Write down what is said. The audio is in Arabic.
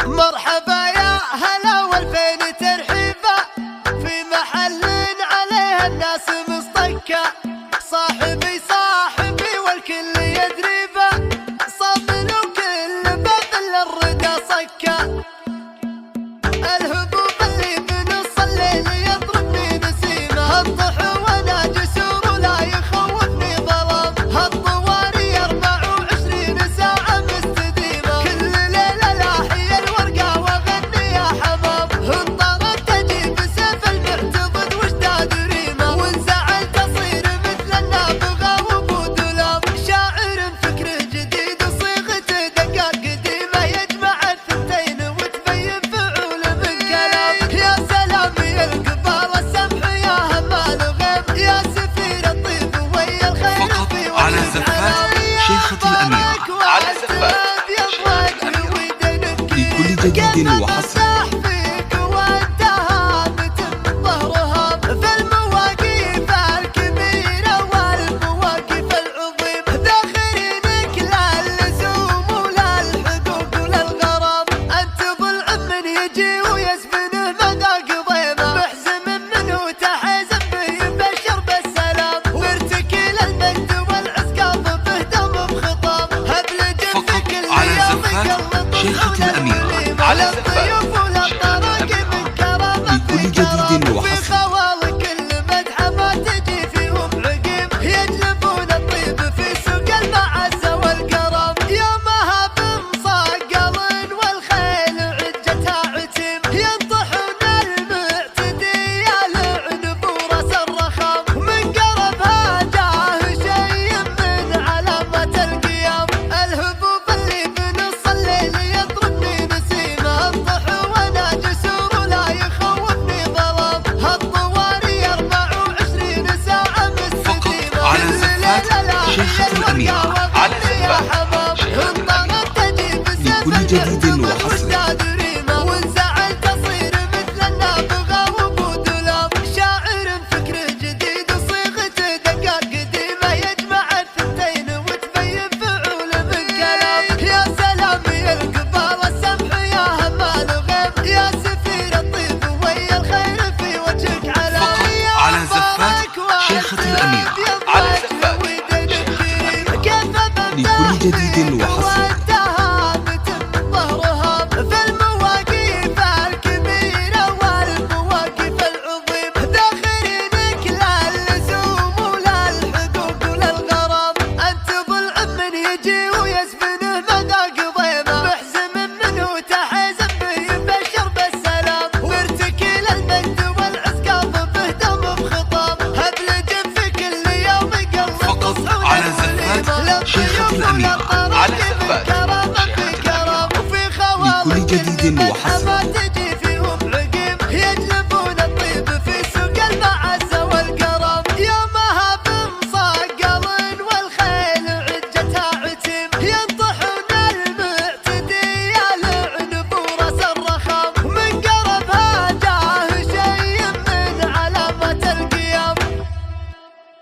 مرحبا يا هلا والفين ترحيبا في محل عليه الناس مصطكة. صاحبي صاحبي والكل يدريبه، صابن وكل باب للردى صكة. الهبوب اللي بنص الليل يضربني نسيمه، الضح وانا جسور ولا يخوفني ظلام. هالطواري 24 ساعة مستديمة، كل ليلة لاحي الورقة واغني يا حمام. انطرت تجيب سيف المعتضد واشداد ريمة، وانزعلت اصير مثل النابغة وابو دولاب. شاعر فكره جديد صيغته دقات قديمة، يجمع الثنتين وتبين فعول من كلام. يا سلام يا القبال السمح يا همال غيب، يا سفير الطيب ويا الخير فقط في على زفات شيخة الأميرة. على زفات لكل جديد وحصري. فيك وانت هابت من ظهرها في المواقف الكبيرة والمواقف العظيمة. ذاخرينك لا اللزوم ولا الحقوق ولا الغرام، انت ضلع من يجي ويزبنه مذاق ضيمه. محزم منه تحزم به يبشر بالسلام، وارتكي للمجد والعسكاظ به دم بخطام. هبل جنبك اللي على زفات شيخة الأميرة. على الضيوف والطراق من كرامة لكل جديد وحصري. في خوال كل مدحة ما تجي فيهم عقيم، يجلبون الطيب في سوق المعزة والكرم. يومها بمصقل والخيل عجتها عتيم، ينطحون المعتدي يلعن بورس الرخام. من قربها جاه شيء من علامة القيام، الهبوب اللي بنص الليل يضربني نسيمه. الضح وانا جسور ولا يخوفني ظلام، هالطواري 24 ساعة مستديمة. على زفات شيخة الأميرة. على زفات شيخة الأميرة. لكل جديد وحصري.